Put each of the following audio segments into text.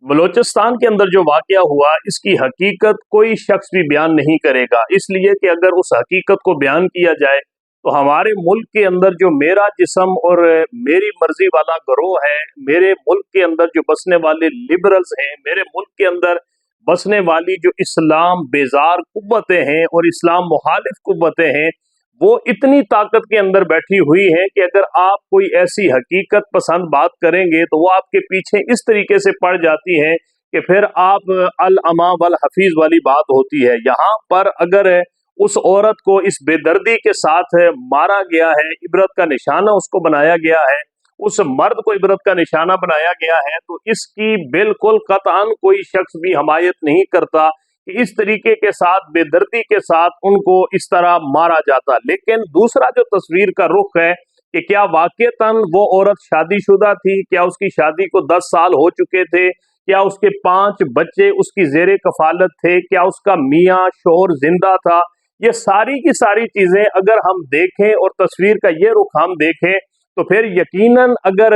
बलूचिस्तान के अंदर जो वाकया हुआ, इसकी हकीकत कोई शख्स भी बयान नहीं करेगा, इसलिए कि अगर उस हकीकत को बयान किया जाए तो हमारे मुल्क के अंदर जो मेरा जिस्म और मेरी मर्जी वाला गिरोह है, मेरे मुल्क के अंदर जो बसने वाले लिबरल्स हैं, मेरे मुल्क के अंदर बसने वाली जो इस्लाम बेजार कुव्वतें हैं और इस्लाम मुखालिफ कुव्वतें हैं, वो इतनी ताकत के अंदर बैठी हुई हैं कि अगर आप कोई ऐसी हकीकत पसंद बात करेंगे तो वो आपके पीछे इस तरीके से पड़ जाती हैं कि फिर आप अल अमा वल हफीज वाली बात होती है। यहाँ पर अगर उस औरत को इस बेदर्दी के साथ मारा गया है, इबरत का निशाना उसको बनाया गया है, उस मर्द को इबरत का निशाना बनाया गया है, तो इसकी बिल्कुल कतअन कोई शख्स भी हमायत नहीं करता कि इस तरीके के साथ बेदर्दी के साथ उनको इस तरह मारा जाता। लेकिन दूसरा जो तस्वीर का रुख है कि क्या वाकईतन वो औरत शादीशुदा थी, क्या उसकी शादी को 10 साल हो चुके थे, क्या उसके 5 बच्चे उसकी जेरे कफालत थे, क्या उसका मियाँ शोहर जिंदा था, ये सारी की सारी चीजें अगर हम देखें और तस्वीर का ये रुख हम देखें तो फिर यकीनन अगर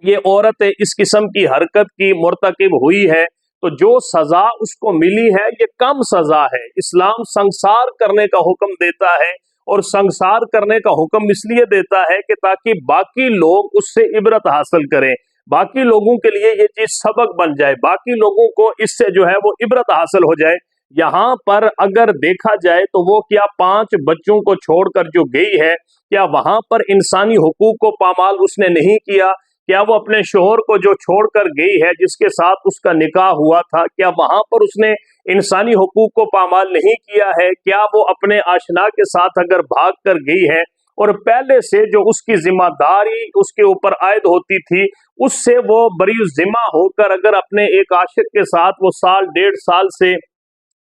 ये औरत इस किस्म की हरकत की मुर्तकिब हुई है तो जो सजा उसको मिली है ये कम सजा है। इस्लाम संसार करने का हुक्म देता है और संसार करने का हुक्म इसलिए देता है कि ताकि बाकी लोग उससे इबरत हासिल करें, बाकी लोगों के लिए ये चीज सबक बन जाए, बाकी लोगों को इससे जो है वो इबरत हासिल हो जाए। यहाँ पर अगर देखा जाए तो वो क्या 5 बच्चों को छोड़कर जो गई है, क्या वहां पर इंसानी हुकूक को पामाल उसने नहीं किया? क्या वो अपने शोहर को जो छोड़कर गई है, जिसके साथ उसका निकाह हुआ था, क्या वहां पर उसने इंसानी हुकूक को पामाल नहीं किया है? क्या वो अपने आशना के साथ अगर भाग कर गई है और पहले से जो उसकी जिम्मेदारी उसके ऊपर आयद होती थी उससे वो बरी जिम्मा होकर अगर अपने एक आशिक के साथ वो साल 1.5 साल से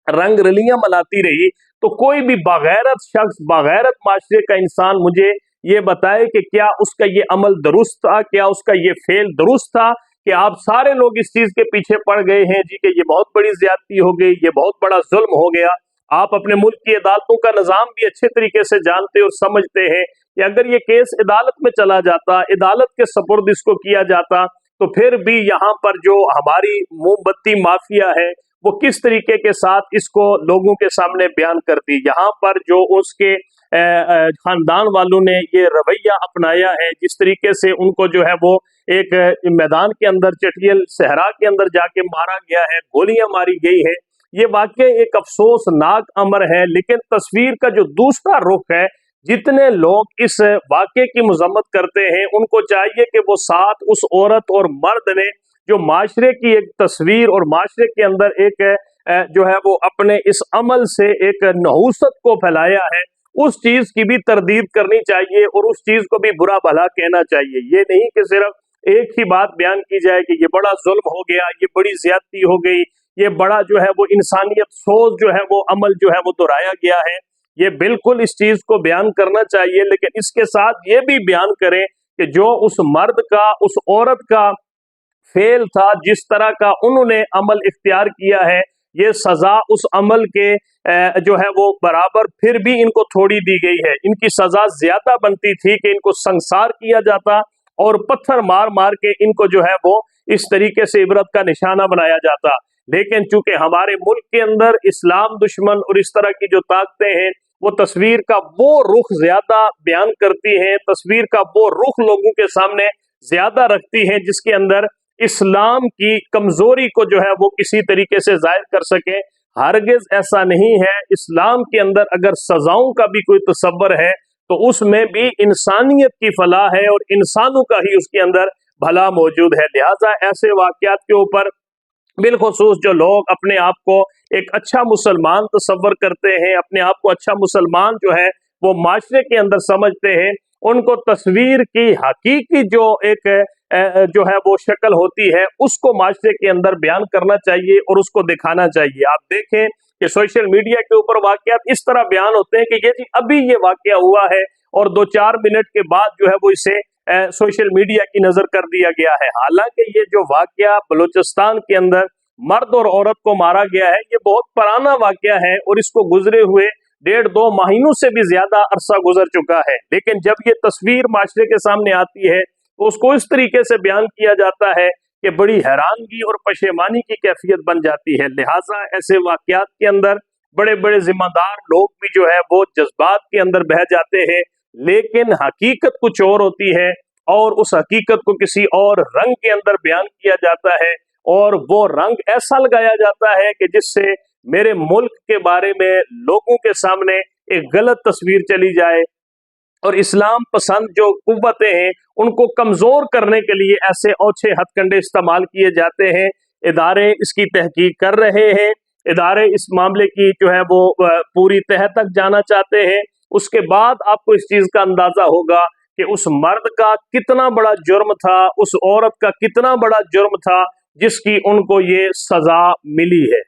रंग रलियां मनाती रही, तो कोई भी बगैरत शख्स, बगैरत माशरे का इंसान मुझे ये बताए कि क्या उसका ये अमल दुरुस्त था, क्या उसका ये फेल दुरुस्त था कि आप सारे लोग इस चीज के पीछे पड़ गए हैं जी कि ये बहुत बड़ी ज्यादती हो गई, ये बहुत बड़ा जुल्म हो गया। आप अपने मुल्क की अदालतों का निजाम भी अच्छे तरीके से जानते और समझते हैं कि अगर ये केस अदालत में चला जाता, अदालत के सपुर्द इसको किया जाता, तो फिर भी यहाँ पर जो हमारी मोमबत्ती माफिया है वो किस तरीके के साथ इसको लोगों के सामने बयान करती। यहाँ पर जो उसके खानदान वालों ने ये रवैया अपनाया है, जिस तरीके से उनको जो है वो एक मैदान के अंदर चटियल सहरा के अंदर जाके मारा गया है, गोलियां मारी गई है, ये वाकई एक अफसोसनाक अमर है। लेकिन तस्वीर का जो दूसरा रुख है, जितने लोग इस वाकये की मजम्मत करते हैं उनको चाहिए कि वो साथ उस औरत और मर्द ने जो माशरे की एक तस्वीर और माशरे के अंदर एक जो है वो अपने इस अमल से एक नहूसत को फैलाया है, उस चीज की भी तरदीद करनी चाहिए और उस चीज को भी बुरा भला कहना चाहिए। ये नहीं कि सिर्फ एक ही बात बयान की जाए कि ये बड़ा जुल्म हो गया, ये बड़ी ज्यादती हो गई, ये बड़ा जो है वो इंसानियत सोच जो है वो अमल जो है वो दोहराया गया है। ये बिल्कुल इस चीज को बयान करना चाहिए, लेकिन इसके साथ ये भी बयान करें कि जो उस मर्द का, उस औरत का फेल था, जिस तरह का उन्होंने अमल इख्तियार किया है, ये सजा उस अमल के जो है वो बराबर फिर भी इनको थोड़ी दी गई है। इनकी सजा ज्यादा बनती थी कि इनको संसार किया जाता और पत्थर मार मार के इनको जो है वो इस तरीके से इबरत का निशाना बनाया जाता। लेकिन चूंकि हमारे मुल्क के अंदर इस्लाम दुश्मन और इस तरह की जो ताकतें हैं वो तस्वीर का वो रुख ज्यादा बयान करती हैं, तस्वीर का वो रुख लोगों के सामने ज्यादा रखती हैं जिसके अंदर इस्लाम की कमजोरी को जो है वो किसी तरीके से जाहिर कर सके। हरगिज ऐसा नहीं है। इस्लाम के अंदर अगर सजाओं का भी कोई तसव्वुर है तो उसमें भी इंसानियत की फलाह है और इंसानों का ही उसके अंदर भला मौजूद है। लिहाजा ऐसे वाकयात के ऊपर बिलखुसूस जो लोग अपने आप को एक अच्छा मुसलमान तसव्वुर करते हैं, अपने आप को अच्छा मुसलमान जो है वो माशरे के अंदर समझते हैं, उनको तस्वीर की हकीकी जो एक जो है वो शक्ल होती है उसको माशरे के अंदर बयान करना चाहिए और उसको दिखाना चाहिए। आप देखें कि सोशल मीडिया के ऊपर वाकयात इस तरह बयान होते हैं कि ये जी अभी ये वाकया हुआ है और 2-4 मिनट के बाद जो है वो इसे सोशल मीडिया की नजर कर दिया गया है। हालांकि ये जो वाकया बलूचिस्तान के अंदर मर्द और औरत को मारा गया है ये बहुत पुराना वाकया है और इसको गुजरे हुए 1.5-2 महीनों से भी ज्यादा अरसा गुजर चुका है। लेकिन जब ये तस्वीर माशरे के सामने आती है तो उसको इस तरीके से बयान किया जाता है کہ بڑی حیرانگی اور پشیمانی کی کیفیت بن جاتی ہے۔ لہٰذا ایسے واقعات کے اندر بڑے بڑے ذمہ دار لوگ بھی جو ہے وہ جذبات کے اندر بہہ جاتے ہیں، لیکن حقیقت کچھ اور ہوتی ہے، اور اس حقیقت کو کسی اور رنگ کے اندر بیان کیا جاتا ہے، اور وہ رنگ ایسا لگایا جاتا ہے کہ جس سے میرے ملک کے بارے میں لوگوں کے سامنے ایک غلط تصویر چلی جائے، اور اسلام پسند جو قوتیں ہیں ان کو کمزور کرنے کے لیے ایسے اوچھے ہتھ کنڈے استعمال کیے جاتے ہیں۔ ادارے اس کی تحقیق کر رہے ہیں، ادارے اس معاملے کی جو ہے وہ پوری تہہ تک جانا چاہتے ہیں۔ اس کے بعد آپ کو اس چیز کا اندازہ ہوگا کہ اس مرد کا کتنا بڑا جرم تھا، اس عورت کا کتنا بڑا جرم تھا جس کی ان کو یہ سزا ملی ہے۔